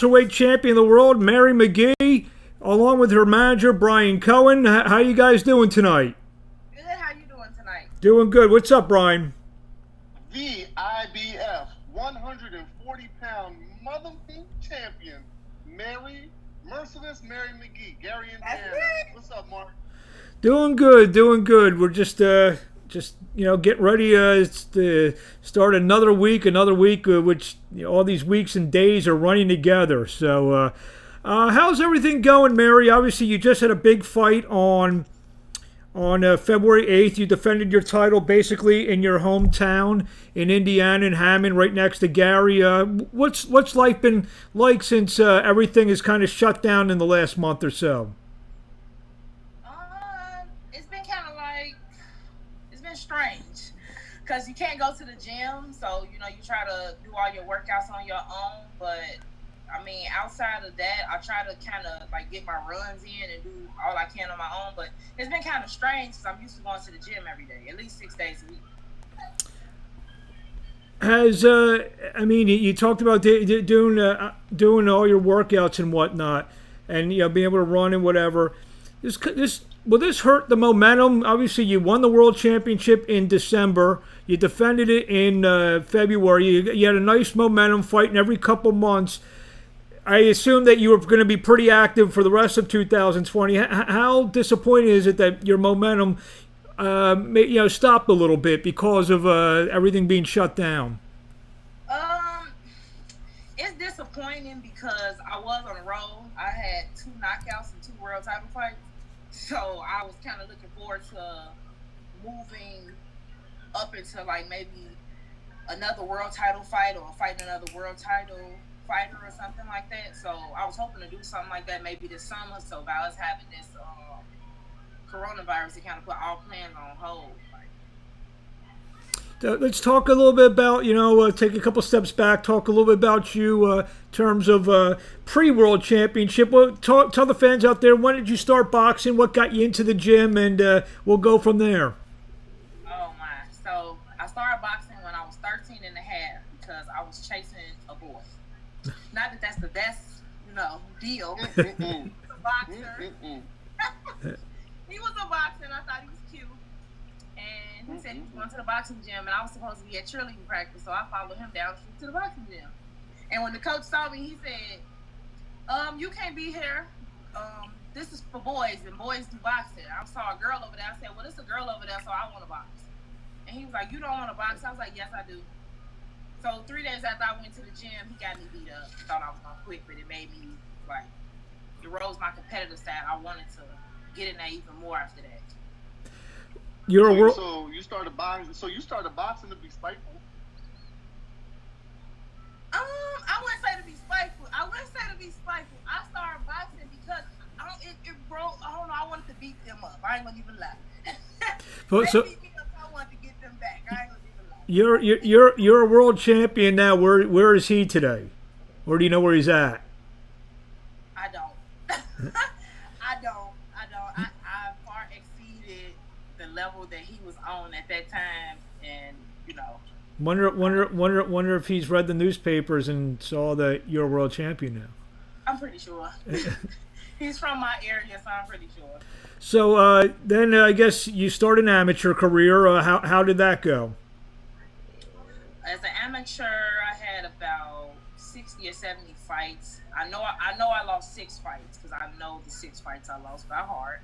welterweight champion of the world, Mary McGee, along with her manager, Brian Cohen. How you guys doing tonight? Good. How you doing tonight? Doing good. What's up, Brian? The IBF 140-pound motherfucking champion, Merciless Mary McGee, Gary, Indiana. What's up, Mark? Doing good. We're just getting ready to start another week, which all these weeks and days are running together. So, how's everything going, Mary? Obviously, you just had a big fight on February 8th. You defended your title basically in your hometown in Indiana, in Hammond, right next to Gary. What's life been like since everything is kind of shut down in the last month or so? It's been kind of like, it's been strange because you can't go to the gym, so you try to do all your workouts on your own, but I mean, outside of that, I try to kind of like get my runs in and do all I can on my own. But it's been kind of strange because I'm used to going to the gym every day, at least 6 days a week. You talked about doing all your workouts and whatnot, and being able to run and whatever. Will this hurt the momentum? Obviously, you won the world championship in December. You defended it in February. You had a nice momentum fighting every couple months. I assume that you were going to be pretty active for the rest of 2020. How disappointing is it that your momentum stopped a little bit because of everything being shut down? It's disappointing because I was on a roll. I had 2 knockouts and 2 world title fights. So I was kind of looking forward to moving up into like maybe another world title fight or fighting another world title fighter or something like that. So I was hoping to do something like that maybe this summer. So by us having this coronavirus, it kind of put all plans on hold. Let's talk a little bit about, take a couple steps back, talk a little bit about you in terms of pre-world championship. Well, tell the fans out there, when did you start boxing? What got you into the gym? And we'll go from there. Oh, my. So I started boxing when I was 13 and a half because I was chasing a boy. Not that that's the best, deal. He was a boxer. He was a boxer, and I thought he was cute. And he said he was going to the boxing gym, and I was supposed to be at cheerleading practice, so I followed him down to the boxing gym. And when the coach saw me, he said, you can't be here. This is for boys, and boys do boxing. I saw a girl over there. I said, well, there's a girl over there, so I want to box. And he was like, you don't want to box? I was like, yes, I do. So 3 days after I went to the gym, he got me beat up. Thought I was going to quit, but it made me, it rose my competitive side. I wanted to get in there even more after that. So you started boxing. So you started boxing to be spiteful. I wouldn't say to be spiteful. I started boxing because it broke. I don't know. I wanted to beat them up. I ain't gonna even lie. They beat me up. I wanted to get them back. I ain't gonna even lie. You're a world champion now. Where is he today? Or do you know where he's at? I don't. I don't. I far exceeded the level that he was on at that time, and Wonder if he's read the newspapers and saw that you're a world champion now. I'm pretty sure. He's from my area, so I'm pretty sure. So then I guess you start an amateur career. How did that go? As an amateur, I had about 60 or 70 fights. I know I lost 6 fights because I know the 6 fights I lost by heart.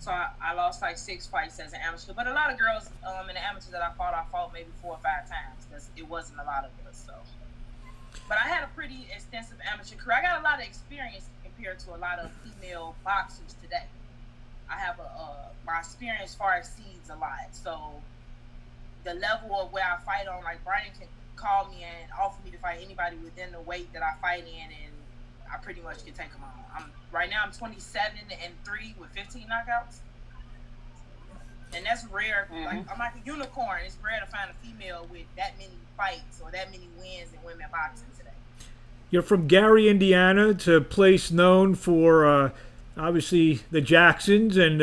So I lost like 6 fights as an amateur. But a lot of girls in the amateur that I fought maybe 4 or 5 times because it wasn't a lot of us. So, but I had a pretty extensive amateur career. I got a lot of experience compared to a lot of female boxers today. I have my experience far exceeds a lot. So the level of where I fight on, like Brian can call me and offer me to fight anybody within the weight that I fight in, and I pretty much can take them on. Right now I'm 27-3 with 15 knockouts, and that's rare. Like, I'm like a unicorn. It's rare to find a female with that many fights or that many wins in women boxing today. You're from Gary, Indiana, to a place known for obviously the Jacksons and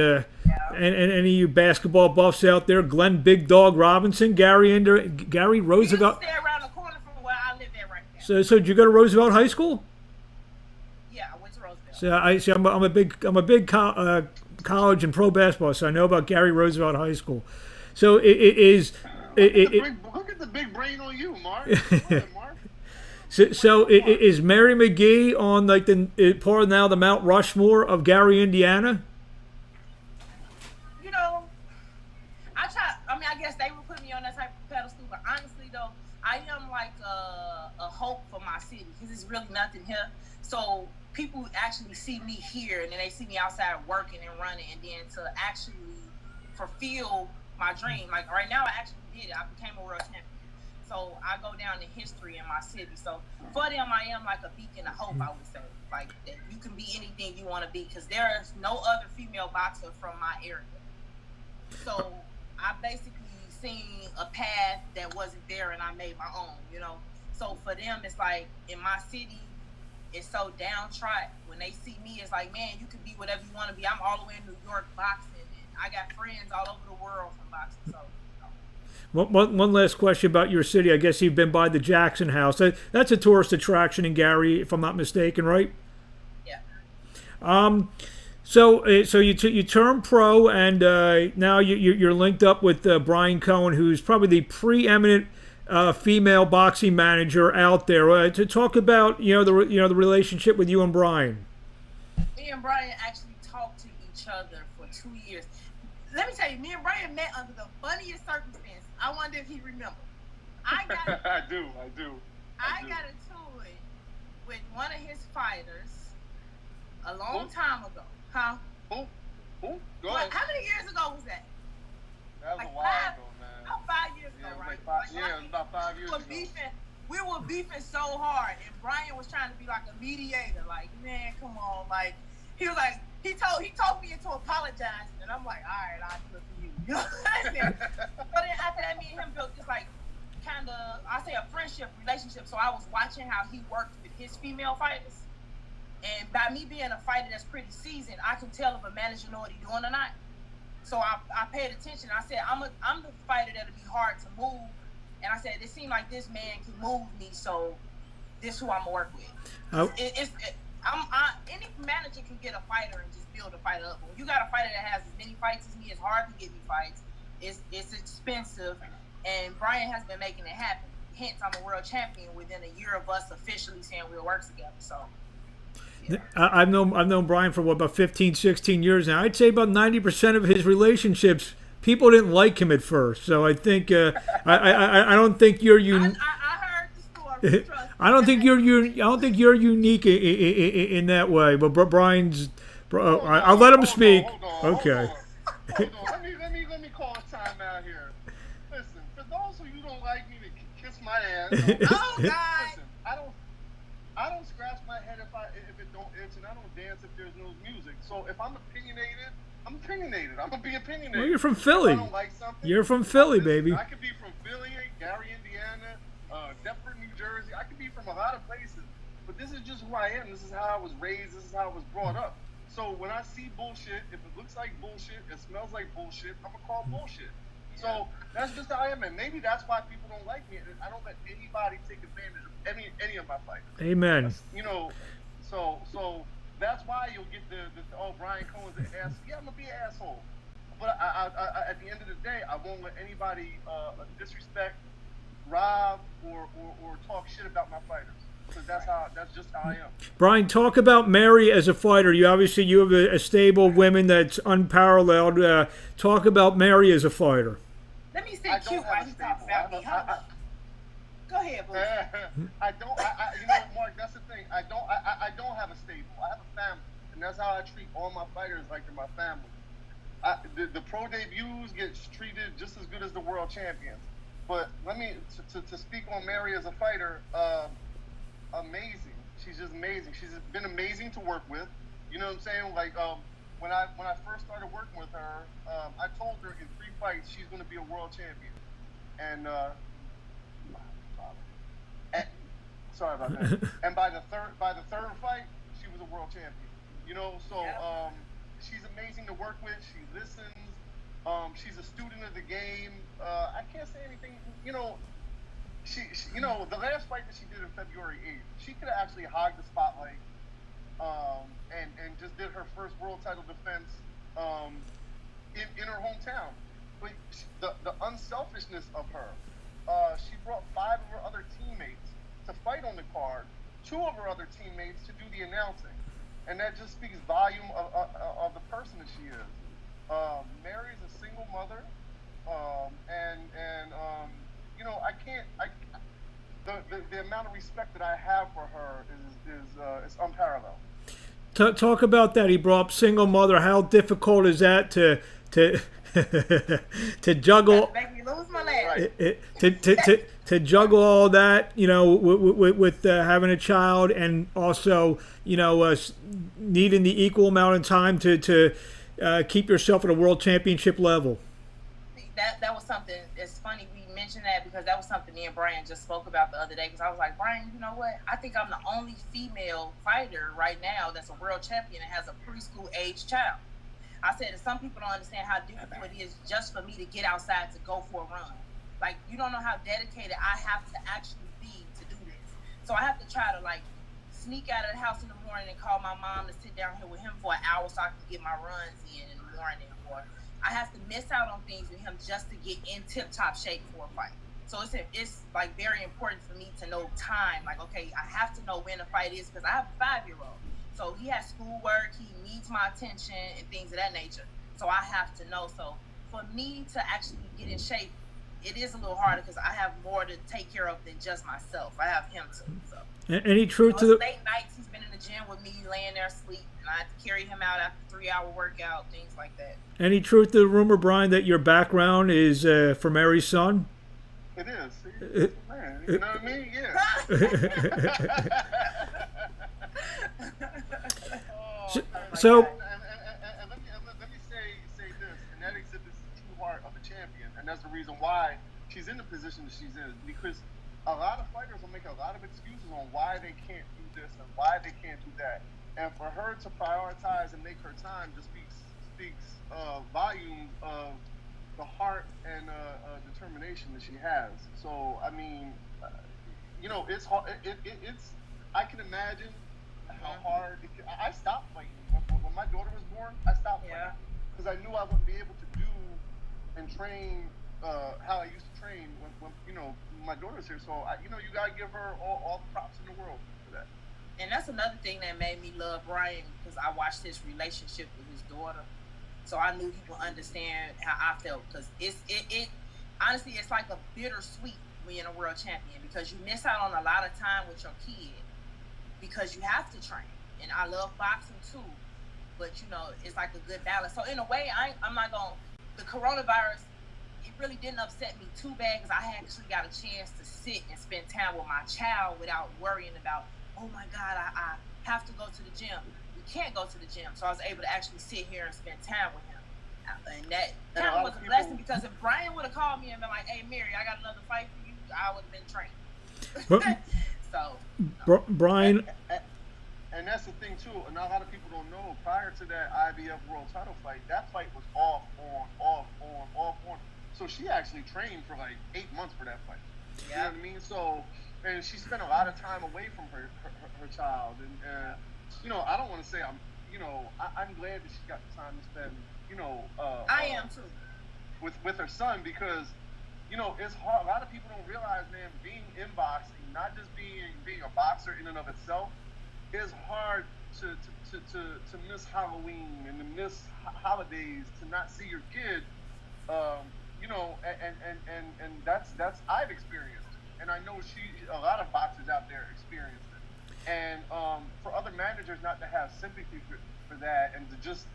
any of you basketball buffs out there. Glenn Big Dog Robinson, Gary Roosevelt. You stay around the corner from where I live at right now. So did you go to Roosevelt High School? Yeah, I went to Roosevelt. So I see. I'm a big college and pro basketball, so I know about Gary Roosevelt High School. So it is. Look at the big brain on you, Mark. Go ahead, Mark. So is Mary McGee on like part of now the Mount Rushmore of Gary, Indiana? You know, I try. I mean, I guess they would put me on that type of pedestal, but honestly, though, I am like a hope for my city because it's really nothing here. So people actually see me here, and then they see me outside working and running, and then to actually fulfill my dream. Like right now, I actually did it. I became a world champion. So I go down in history in my city. So for them, I am like a beacon of hope, I would say. Like that you can be anything you want to be because there is no other female boxer from my area. So I basically seen a path that wasn't there and I made my own, you know. So for them, it's like in my city, it's so downtrodden. When they see me, it's like, man, you can be whatever you want to be. I'm all the way in New York boxing, and I got friends all over the world from boxing. So. One last question about your city. I guess you've been by the Jackson House. That's a tourist attraction in Gary, if I'm not mistaken, right? Yeah. So you turned pro, and now you're linked up with Brian Cohen, who's probably the preeminent female boxing manager out there. To talk about the relationship with you and Brian. Me and Brian actually talked to each other for 2 years. Let me tell you, me and Brian met under the funniest circumstances. I wonder if he remembers. I do. I got into it with one of his fighters a long time ago. Huh? Who? Go ahead. How many years ago was that? That was like a while ago, man. About 5 years ago, right? It was about 5 years ago. We were beefing so hard, and Brian was trying to be like a mediator. Like, man, come on. Like, he was like, he told me to apologize, and I'm like, all right, I'll do it for you. You know what I'm saying? But then after that, me and him built this like kind of, I say, a friendship relationship. So I was watching how he worked with his female fighters, and by me being a fighter that's pretty seasoned, I can tell if a manager know what he's doing or not. So I paid attention. I said, I'm the fighter that'll be hard to move, and I said, it seemed like this man can move me, so this who I'm gonna work with. Any manager can get a fighter and just build a fighter up. When you got a fighter that has as many fights as me, it's hard to get me fights. It's expensive, and Brian has been making it happen. Hence, I'm a world champion within a year of us officially saying we'll work together. So, yeah. I've known Brian for about 15, 16 years now. I'd say about 90% of his relationships, people didn't like him at first. So I think I don't think you're unique. I heard the story. I don't think you're unique in that way. But Brian's. I'll let him speak. Okay. Hold on. Let me call a time out here. Listen, for those of you who don't like me to kiss my ass. Oh God. Listen, I don't scratch my head if it don't itch, and I don't dance if there's no music. So if I'm opinionated, I'm opinionated. I'm gonna be opinionated. Well, you're from Philly. If I don't like something, you're from Philly, baby. I could be from Philly, Gary, Indiana, Deptford, New Jersey. I could be from a lot of places, but this is just who I am. This is how I was raised. This is how I was brought up. So when I see bullshit, if it looks like bullshit, it smells like bullshit, I'm gonna call bullshit. So that's just how I am, and maybe that's why people don't like me. I don't let anybody take advantage of any of my fights. Amen. So that's why you'll get the Brian Cohen's an ass. Yeah, I'm gonna be an asshole, but I at the end of the day, I won't let anybody disrespect, rob, or talk shit about my fighters. Because that's just how I am. Brian, talk about Mary as a fighter. You have a stable of women that's unparalleled. Talk about Mary as a fighter. Let me stay cute while he talks about me. Go ahead, bro. I don't. You know, Mark. That's the thing. I don't have a stable. I have a family, and that's how I treat all my fighters like they're my family. The pro debuts get treated just as good as the world champions. But let me to speak on Mary as a fighter. Amazing. She's just amazing. She's been amazing to work with. You know what I'm saying? Like when I first started working with her, I told her in 3 fights she's going to be a world champion. And sorry about that. And by the third fight, she was a world champion. You know, so she's amazing to work with. She listens. She's a student of the game. I can't say anything. You know. She the last fight that she did in February 8th, she could have actually hogged the spotlight. fierceness of her. She brought 5 of her other teammates to fight on the card, 2 of her other teammates to do the announcing. And that just speaks volume of the person that she is. Mary is a single mother, I can't. The amount of respect that I have for her is unparalleled. Talk about that. He brought up single mother. How difficult is that to to juggle? Make me lose my laugh. To juggle all that, with having a child, and also, needing the equal amount of time to keep yourself at a world championship level. That was something. It's funny we mentioned that because that was something me and Brian just spoke about the other day. Because I was like, Brian, you know what? I think I'm the only female fighter right now that's a world champion and has a preschool age child. I said that some people don't understand how difficult it is just for me to get outside to go for a run. Like, you don't know how dedicated I have to actually be to do this. So I have to try to sneak out of the house in the morning and call my mom to sit down here with him for an hour so I can get my runs in the morning, or I have to miss out on things with him just to get in tip-top shape for a fight. So it's very important for me to know time. Like, okay, I have to know when a fight is because I have a 5-year-old. So he has schoolwork, he needs my attention and things of that nature. So I have to know. So for me to actually get in shape, it is a little harder because I have more to take care of than just myself. I have him too. So. Any truth to the late nights he's been in the gym with me, laying there asleep, and I have to carry him out after 3-hour workout, things like that. Any truth to the rumor, Brian, that your background is for Mary's son? It is. Man, you know what I mean? Yeah. So. And let me say this, and that exhibits the true heart of a champion, and that's the reason why she's in the position that she's in, because a lot of fighters will make a lot of excuses on why they can't do this and why they can't do that. And for her to prioritize and make her time just speaks volumes of the heart and determination that she has. So, I mean, it's hard. It's I can imagine how hard. I stopped fighting. When my daughter was born, I stopped fighting because I knew I wouldn't be able to do and train how I used to train when my daughter's here. So you gotta give her all the props in the world for that. And that's another thing that made me love Brian, because I watched his relationship with his daughter, so I knew he would understand how I felt. Because it honestly, it's like a bittersweet being a world champion, because you miss out on a lot of time with your kid because you have to train. And I love boxing too, but it's like a good balance. So in a way, I'm not gonna. The coronavirus, it really didn't upset me too bad because I actually got a chance to sit and spend time with my child without worrying about, oh my God, I have to go to the gym. We can't go to the gym. So I was able to actually sit here and spend time with him. And that kind of was a blessing, because if Brian would have called me and been like, hey, Mary, I got another fight for you, I would have been trained. So. Brian. And that's the thing too, and a lot of people don't know, prior to that IBF world title fight, that fight was off on. So she actually trained for 8 months for that fight. Yeah. You know what I mean? So, and she spent a lot of time away from her child. And I don't want to say I'm glad that she got the time to spend, I am too. With her son, because, it's hard. A lot of people don't realize, man, being in boxing, not just being a boxer in and of itself, is hard to miss Halloween and to miss holidays, to not see your kid, and that's I've experienced, and I know a lot of boxers out there experienced it, and for other managers not to have sympathy for that and to just,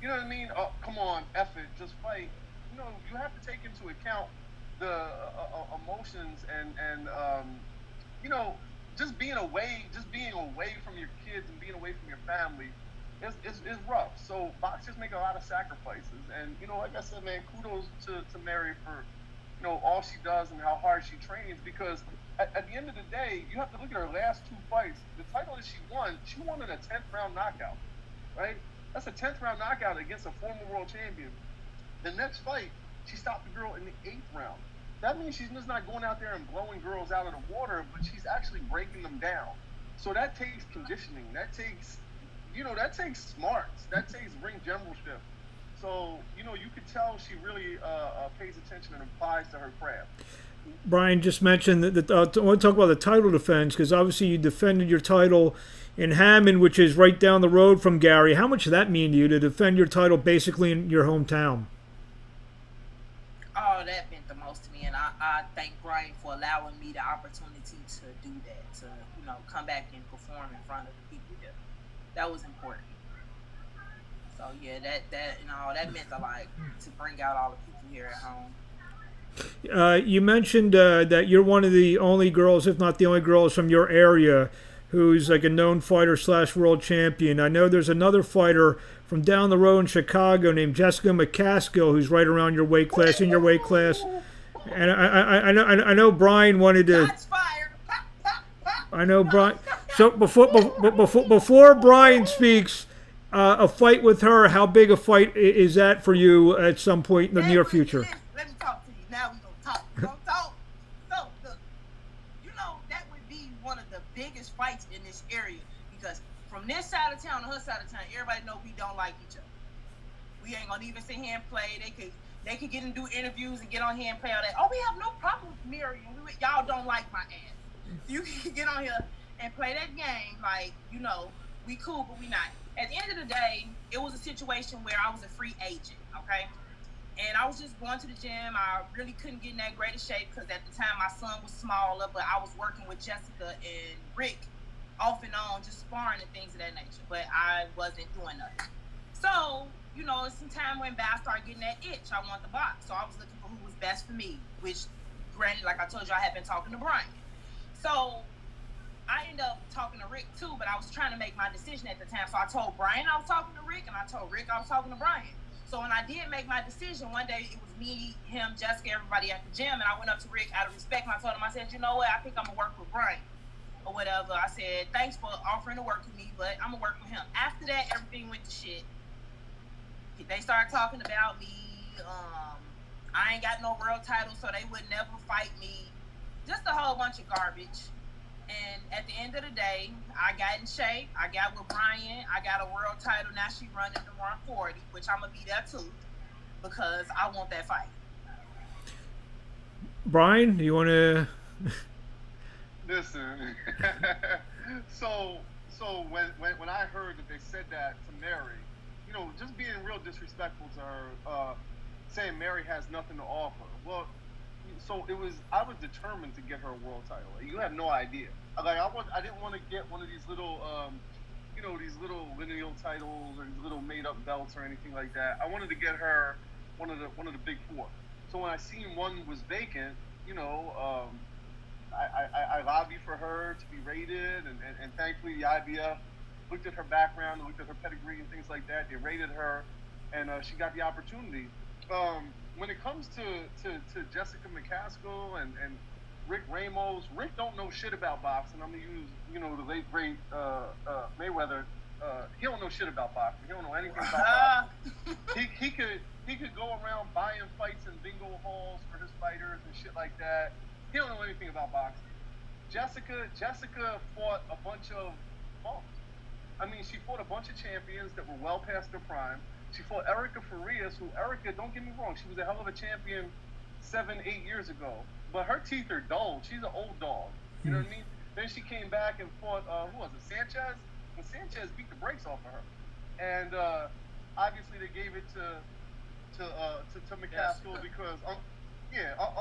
you know what I mean? Oh, come on, F it, just fight. You have to take into account the emotions and just being away from your kids and being away from your family is rough. So boxers make a lot of sacrifices, and like I said, man, kudos to Mary for all she does and how hard she trains, because at the end of the day, you have to look at her last 2 fights. The title that she won in a 10th round knockout, right? That's a 10th round knockout against a former world champion. The next fight, she stopped the girl in the 8th round. That means she's just not going out there and blowing girls out of the water, but she's actually breaking them down. So that takes conditioning. That takes smarts. That takes ring generalship. So, you know, you could tell she really pays attention and applies to her craft. Brian just mentioned that I want to talk about the title defense, because obviously you defended your title in Hammond, which is right down the road from Gary. How much did that mean to you to defend your title basically in your hometown? Oh, that meant the most to me, and I thank Brian for allowing me the opportunity to do that, to, you know, come back and perform in front of the people here. That was important. So yeah, that you know, that meant a lot to bring out all the people here at home. You mentioned that you're one of the only girls, if not the only girls from your area, who's like a known fighter / world champion. I know there's another fighter from down the road in Chicago named Jessica McCaskill, who's right around your weight class, in your weight class. And I know Brian wanted to. Shots fired. Pop, pop, pop. I know Brian. So before Brian speaks, a fight with her. How big a fight is that for you at some point in the near future? Let me talk to you. Now we gonna talk. We gonna talk. So look, you know, that would be one of the biggest fights in this area, because from this side of town to her side of town, everybody know we don't like each other. We ain't gonna even sit here and play. They could get and do interviews and get on here and play all that. Oh, we have no problem with Mary. Y'all don't like my ass. You can get on here and play that game like, you know, we cool, but we not. At the end of the day, it was a situation where I was a free agent, okay? And I was just going to the gym. I really couldn't get in that great of shape because at the time my son was smaller, but I was working with Jessica and Rick off and on, just sparring and things of that nature. But I wasn't doing nothing. So, you know, as some time went by, I started getting that itch. I want the box. So I was looking for who was best for me, which, granted, like I told you, I had been talking to Brian. So I ended up talking to Rick too, but I was trying to make my decision at the time. So I told Brian I was talking to Rick, and I told Rick I was talking to Brian. So when I did make my decision, one day it was me, him, Jessica, everybody at the gym, and I went up to Rick out of respect, and I told him, I said, you know what, I think I'm going to work with Brian or whatever. I said, thanks for offering to work with me, but I'm going to work with him. After that, everything went to shit. They started talking about me. I ain't got no world title, so they would never fight me. Just a whole bunch of garbage. And at the end of the day, I got in shape. I got with Brian. I got a world title. Now she running the 140, which I'm going to be there too, because I want that fight. Brian, do you want to... Listen, so when I heard that they said that to Mary, you know, just being real disrespectful to her, saying Mary has nothing to offer. Well, so I was determined to get her a world title. You have no idea. I didn't want to get one of these little, you know, these little lineal titles or these little made up belts or anything like that. I wanted to get her one of the big four. So when I seen one was vacant, you know, I lobbied for her to be rated, and thankfully the IBF looked at her background, looked at her pedigree and things like that. They rated her, and she got the opportunity. When it comes to Jessica McCaskill and Rick Ramos, Rick don't know shit about boxing. I'm gonna use, you know, the late great Mayweather. He don't know shit about boxing. He don't know anything about boxing. He could go around buying fights in bingo halls for his fighters and shit like that. He don't know anything about boxing. Jessica fought a bunch of bums. I mean, she fought a bunch of champions that were well past their prime. She fought Erica Farias, who, Erica, don't get me wrong, she was a hell of a champion 7-8 years ago. But her teeth are dull. She's an old dog. You know what I mean? Then she came back and fought, who was it, Sanchez? And Sanchez beat the brakes off of her. And obviously they gave it to McCaskill because,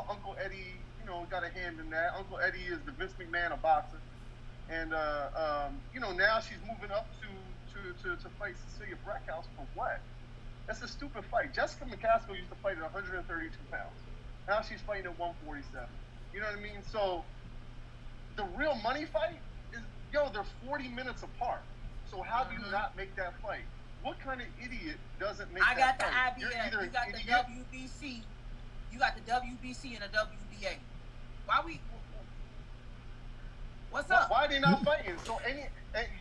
Uncle Eddie, you know, got a hand in that. Uncle Eddie is the Vince McMahon of boxing. And, you know, now she's moving up to fight Cecilia Brackhouse for what? That's a stupid fight. Jessica McCaskill used to fight at 132 pounds. Now she's fighting at 147. You know what I mean? So the real money fight is, they're 40 minutes apart. So how do you not make that fight? What kind of idiot doesn't make that fight? I got the IBF. You got the WBC. You got the WBC and the WBA. What's up? Why are they not fighting? So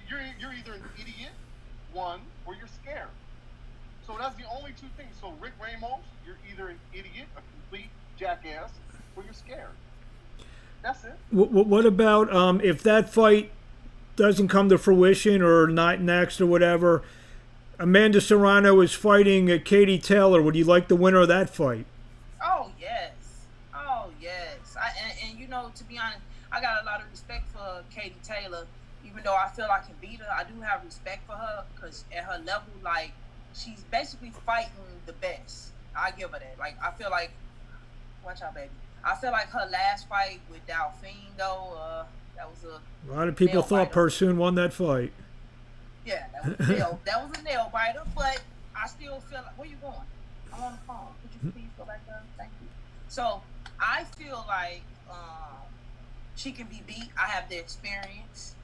you're either an idiot, one, or you're scared. So that's the only two things. So Rick Ramos, you're either an idiot, a complete jackass, or you're scared. That's it. What about if that fight doesn't come to fruition or not next or whatever? Amanda Serrano is fighting Katie Taylor. Would you like the winner of that fight? Oh yes, oh yes. And you know, to be honest, I got a lot of respect for Katie Taylor. Even though I feel I can beat her, I do have respect for her because at her level, like, she's basically fighting the best. I give her that. Like, I feel like, watch out, baby. I feel like her last fight with Delphine, though, that was a lot of people thought Pursoon won that fight. Yeah, that was a nail biter, but I still feel like, where you going? I'm on the phone. Could you please go back there? Thank you. So I feel like she can be beat. I have the experience.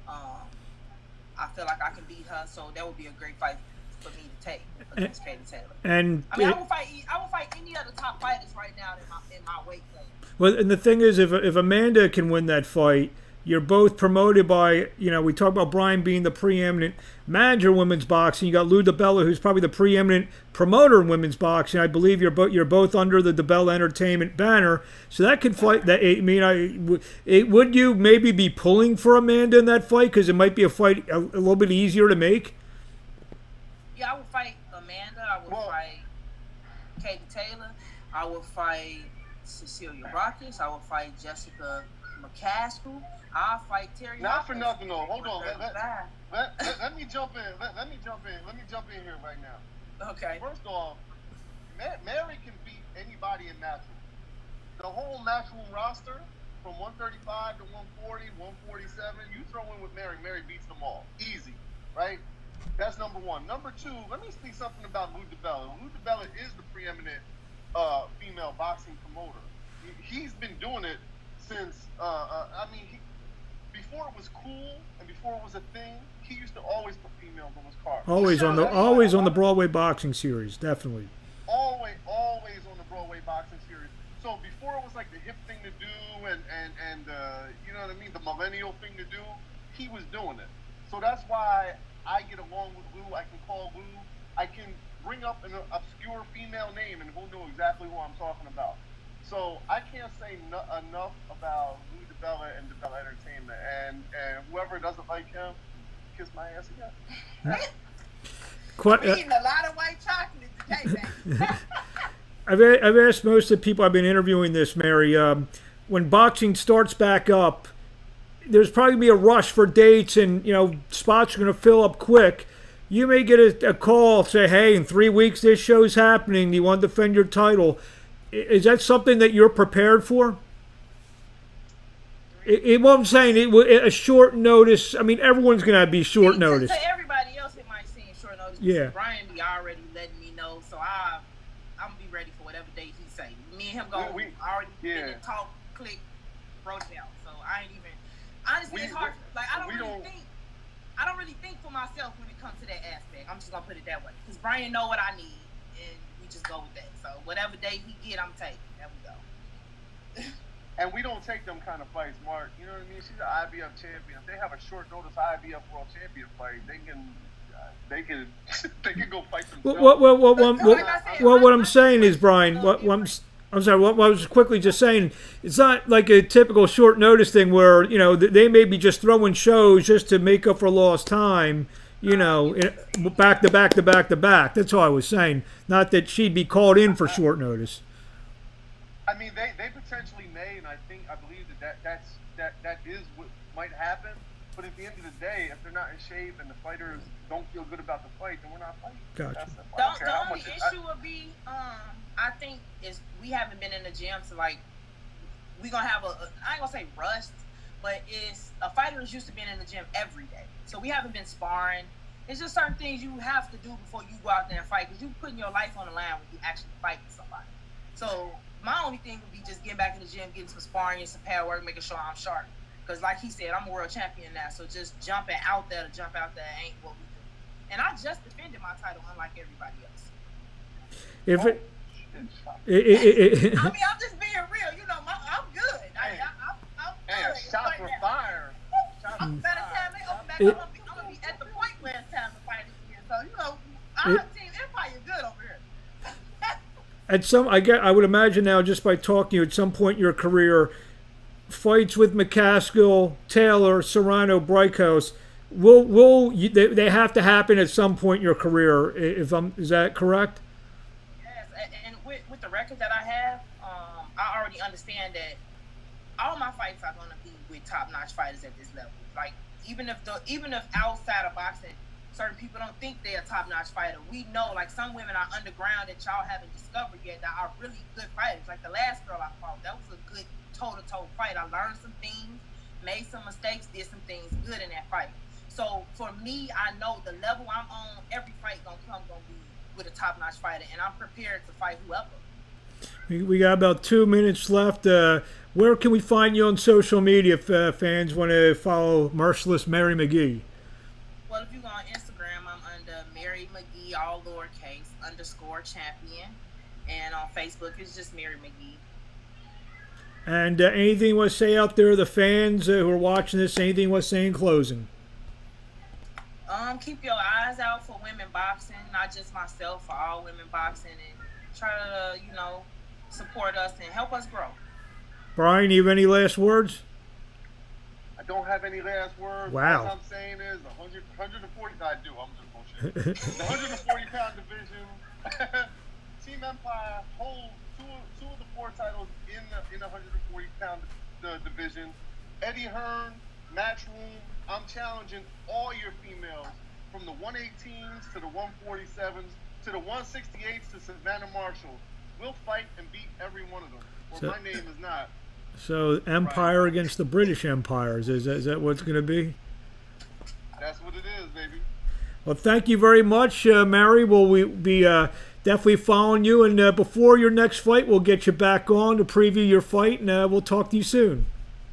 I feel like I can beat her, so that would be a great fight for me to take against Katie Taylor. And I mean, I will fight any other top fighters right now in my weight class. Well, and the thing is, if Amanda can win that fight, you're both promoted by, we talk about Brian being the preeminent manager of women's boxing. You got Lou DiBella, who's probably the preeminent promoter in women's boxing. I believe you're both under the DiBella Entertainment banner. So that could fight. That would you maybe be pulling for Amanda in that fight because it might be a fight a little bit easier to make? Yeah, I would fight Amanda. I would fight Katie Taylor. I would fight Cecilia Rockets. I would fight Jessica McCaskill. I'll fight Terry. Not for nothing though. Hold on. Let me jump in. Let me jump in here right now. Okay. First off, Mary can beat anybody in matchroom. The whole matchroom roster from 135 to 140, 147. You throw in with Mary beats them all. Easy, right? That's number one. Number two, let me speak something about Lou DiBella. Lou DiBella is the preeminent female boxing promoter. He's been doing it since, before it was cool and before it was a thing, he used to always put females on his card. Always on the Broadway boxing series, definitely. Always on the Broadway boxing series. So before it was like the hip thing to do and you know what I mean, the millennial thing to do, he was doing it. So that's why I get along with Lou. I can call Lou. I can bring up an obscure female name and he'll know exactly who I'm talking about. So I can't say enough about Lou DiBella and DiBella Entertainment, and whoever doesn't like him, kiss my ass again. I'm eating a lot of white chocolate today, man. I've asked most of the people I've been interviewing this, Mary. When boxing starts back up, there's probably gonna be a rush for dates, and spots are gonna fill up quick. You may get a call, say, "Hey, in 3 weeks this show's happening. Do you want to defend your title?" Is that something that you're prepared for? What I'm saying, a short notice. I mean, everyone's going to be short notice. To everybody else, it might seem short notice. Yeah. Brian be already letting me know, so I'm going to be ready for whatever day he say. Me and him already been in talk, click, wrote it out. So I ain't even. Honestly, it's hard. Like I don't really think for myself when it comes to that aspect. I'm just gonna put it that way because Brian know what I need, and we just go with that. So whatever day he get, I'm taking. There we go. And we don't take them kind of fights, Mark. You know what I mean? She's an IBF champion. If they have a short notice IBF World Champion fight, they can go fight themselves. What I'm saying is, Brian. I'm sorry. What I was quickly just saying, it's not like a typical short notice thing where they may be just throwing shows just to make up for lost time. Back to back to back to back. That's all I was saying. Not that she'd be called in for short notice. I mean, they potentially may, and I believe that is what might happen. But at the end of the day, if they're not in shape and the fighters don't feel good about the fight, then we're not fighting. Gotcha. The only issue would be, I think, is we haven't been in the gym, so like we're gonna have I ain't gonna say rust, but it's a fighter is used to being in the gym every day. So we haven't been sparring. It's just certain things you have to do before you go out there and fight because you're putting your life on the line when you actually fight with somebody. So my only thing would be just getting back in the gym, getting some sparring and some pad work, making sure I'm sharp. Because like he said, I'm a world champion now. So just jumping out there to jump out there ain't what we do. And I just defended my title unlike everybody else. If it, I mean, I'm just being real. I'm good. I'm good. Shot for fire. By the time they open back up, I'm going to be at the point where it's time to fight again. So, our Team Empire good over here. I would imagine now, just by talking to you, at some point in your career, fights with McCaskill, Taylor, Serrano, Brighthouse, they have to happen at some point in your career. Is that correct? Yes, and with the record that I have, I already understand that all my fights are gonna be with top-notch fighters at this level. Like even if outside of boxing, certain people don't think they're a top-notch fighter. We know, like, some women are underground that y'all haven't discovered yet that are really good fighters. Like the last girl I fought, that was a good toe-to-toe fight. I learned some things, made some mistakes, did some things good in that fight. So for me, I know the level I'm on, every fight gonna be with a top-notch fighter, and I'm prepared to fight whoever. We got about 2 minutes left. Where can we find you on social media if fans want to follow Merciless Mary McGee? Well, if you go on Instagram, I'm under Mary McGee, all lowercase, _champion. And on Facebook, it's just Mary McGee. And anything you want to say out there, the fans who are watching this, anything you want to say in closing? Keep your eyes out for women boxing, not just myself, for all women boxing, and try to, support us and help us grow. Brian, you have any last words? I don't have any last words. Wow. All I'm saying is 140. I do. I'm just bullshit. The 140-pound division. Team Empire holds two of the 4 titles in the 140-pound division. Eddie Hearn, Matchroom. I'm challenging all your females, from the 118s to the 147s to the 168s to Savannah Marshall. We'll fight and beat every one of them. Or my name is not. So Empire against the British Empires. Is that what it's going to be? That's what it is, baby. Well, thank you very much, Mary. We'll be definitely following you. And before your next fight, we'll get you back on to preview your fight, and we'll talk to you soon.